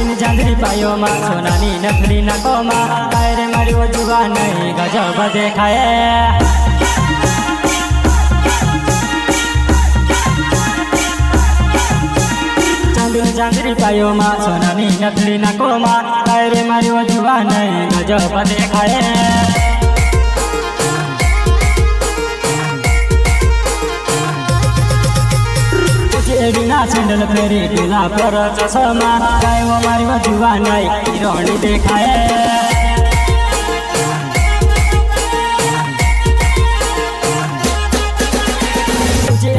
चांदनी चांदनी पायो मा सोनानी नखली नाको मा तारे मारी वो जुवा नहीं गजब देखाए। चांदनी चांदनी पायो मा सोनानी नखली नाको मा तारे मारी वो जुवा नहीं गजब देखाए। एडिना सैंडल फेरी ढीला पर चश्मा गाय वो मारी वो जुवा नहीं हिरोनी देखाए।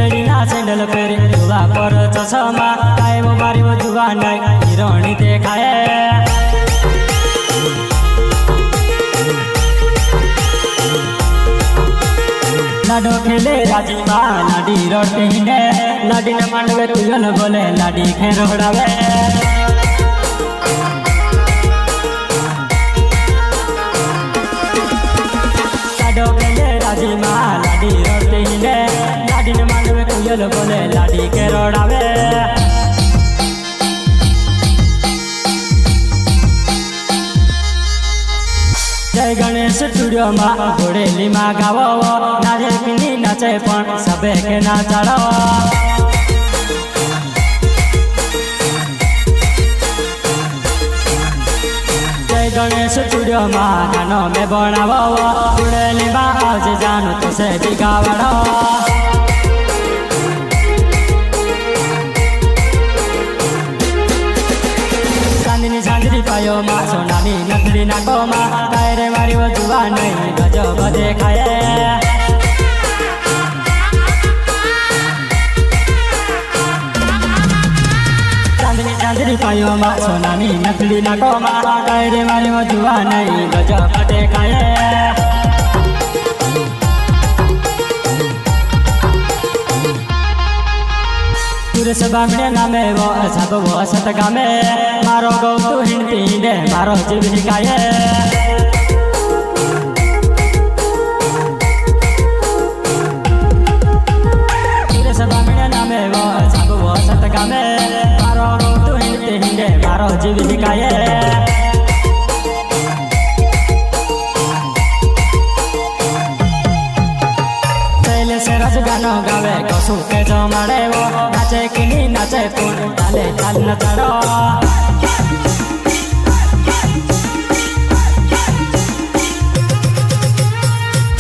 एडिना सैंडल फेरी ढीला पर चश्मा गाय वो मारी वो जुवा नहीं हिरोनी देखाए। लाडो खेले राजी माँ लाडी रोटे हिंडे लाडी न मांडवे तुझन बोले लाडी खेर होड़ावे। लाडो खेले राजी माँ लाडी रोटे हिंडे लाडी न मांडवे तुझन बोले लाडी खेर होड़ावे। जय गणेश स्टूडियो में घोड़ेली में गावो नाचे किनी नाचे पण सबे के नाचाड़ो। जय गणेश स्टूडियो में गानो में बनावो घोड़ेली में आज जानो तो से भी गावड़ो। चांदनी चांदनी पायो मा सोनानी नखली नाको मा तारे मारी वो जुवा नहीं गजब देखाए। चांदनी चांदनी पायो मा सोनानी नखली नाको मा तारे मारी वो जुवा नहीं गजब देखाए। सुरेश बामणे नामे वो सब वो सतगा में मारो गौ तू हिंदी हिंदे मारो जीविकाए। सुरेश बामणे नामे वो सब वो सतगा में मारो गौ तू हिंदी हिंदे मारो जीविकाए। से रज गानो गावे कसू के जो मारे वो नाचे किनी नाचे पुन ताले ताल नचाड़ो।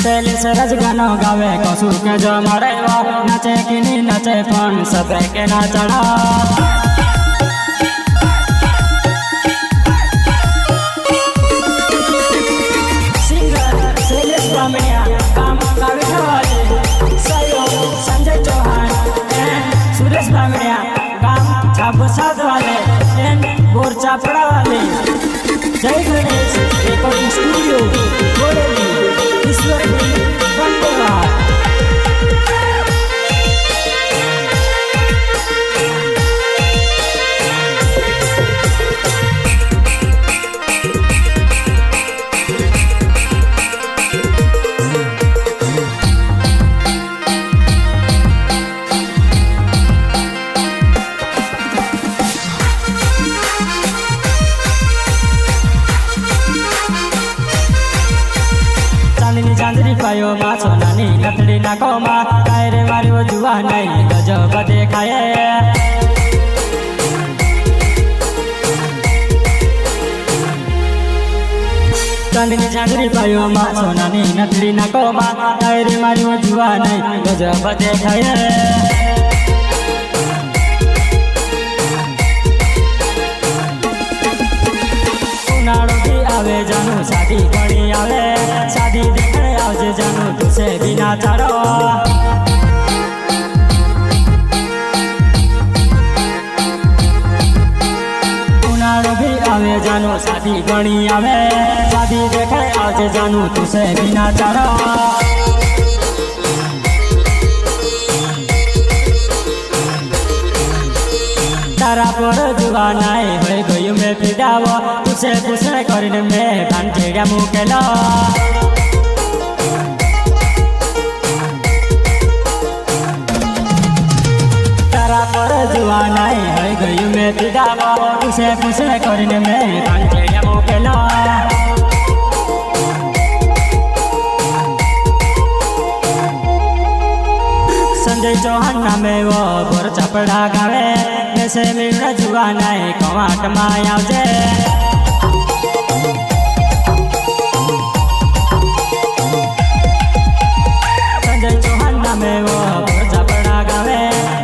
पहले से रज गानो गावे कसू के जो मारे वो नाचे किनी नाचे पुन सब के नाचाड़ो। साथ वाले बोर चापड़ा वाले जय गणेश रिकॉर्डिंग स्टूडियो घोड़ेली ईश्वर धन्यवाद। चांदनी पायो मा सोनानी नखली नाको मा तारे मारी वो जुवा नहीं गजब देखाए। चांदनी चांदनी पायो मा सोनानी नखली नाको मा तारे मारी वो जुवा नहीं गजब देखाए। उनाड़ो भी आवे जानू शादी घड़ी आवे शादी देखने आज जानू तुसे बिना चाड़ो। उनाड़ो भी आवे जानू शादी घड़ी आवे शादी देखने आज जानू तुसे बिना चाड़ो। तारा पर जुवा नहीं हो गई में पिदावो तुसे पूछने करने में भांजेगा मुकेलो। तारा पर जुवा नहीं हो गई में પીડાવો પૂછે પૂછે કરીને મેં કાંઠે મૂકેલો સંજય ચૌહાણ નામે વો ભોર ચપડા ગાવે બેસે મીણ જુવા નાય કવાટમાં આવજે સંજય ચૌહાણ નામે વો ભોર ચપડા ગાવે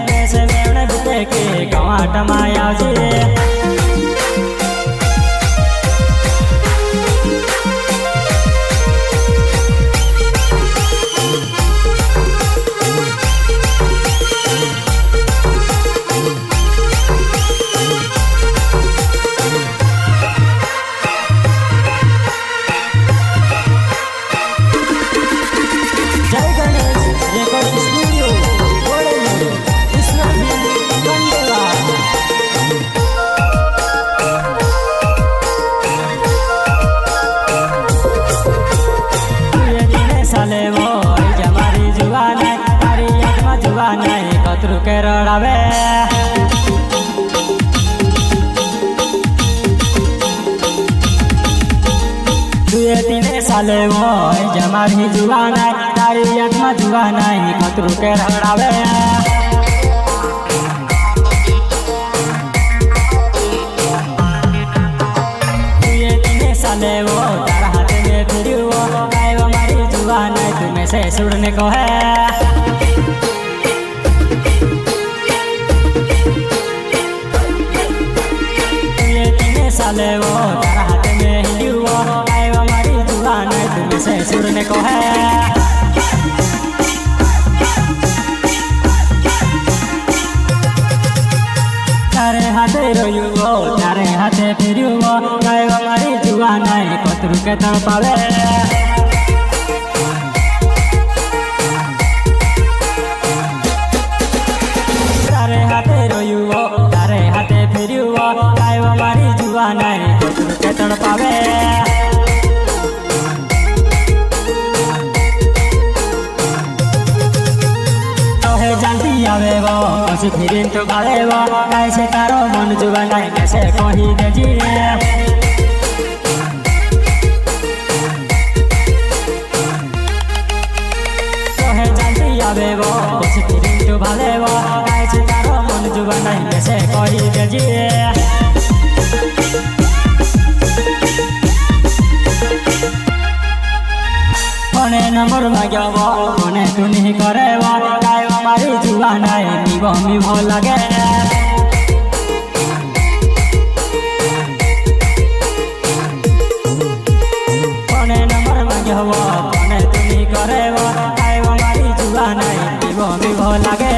બેસે મીણ જીતે કે કવાટમાં આવજે કતરું કે રડાવે તુએ તીને સાલે હોય જમારી જુવાના તારી યાદમાં જુવાના કતરું કે રડાવે તુએ તીને સાલે હો તારા હાથે મેં ફેર્યું આવ્યો મારી જુવાના તું મેં સે સુડને કહે साले वो तारा हाथ में हिलियो आयो मारी जुबान तुम से सुरने को है तारे हाथे रोयो तारे हाथे फिरियो आयो मारी जुबान कतरू के तड़पावे तारे हाथे रोयो तारे हाथे फिरियो आयो मारी जुबाना कतरू के तड़पावे तोहे जल्दी आवे वो पछी फिरीन तो भावे वो कैसे तारो मन जुबाना कैसे कही देजी तोहे जल्दी आवे वो पछी फिरीन तो भावे वो कैसे तारो मन जुबाना कैसे कही देजी મને નંબર માગ્યો મને તું નહીં કરે ગાયો મારી જુવાના મીવો મીવો લાગે મને નંબર માગ્યો મને તું નહીં કરે ગાયો મારી જુવાના મીવો મીવો લાગે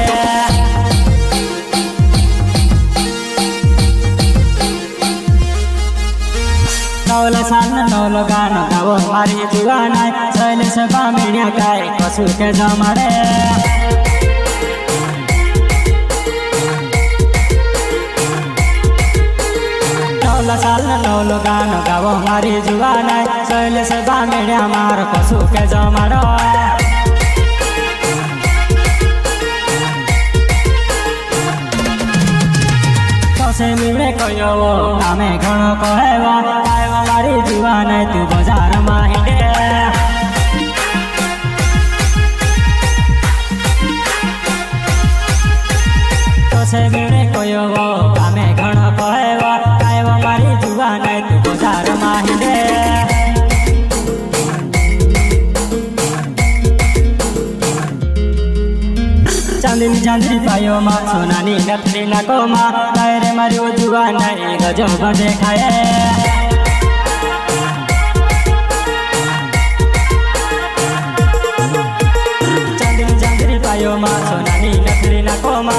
नौल सान नौल गान गावो मारी जुवाना शैल से बामिण्या काय कसू के जमाड़े नौल साल नौल गान गावो मारी जुवाना शैल से बामिण्या मार कसू के जमाड़ो से मिले कयो नामे घणो कहेवा आयो मारी जुवाना तू बाजार में हिंडे तो से मिले कयो नामे घणो कहेवा आयो मारी जुवाना तू बाजार में हिंडे चांदनी चांदनी पायो मा सोनानी नथनी नाको मा तारे मारियो जुवाना गजब देखाए चांदनी चांदनी पायो मा सोनानी नथनी नाको मा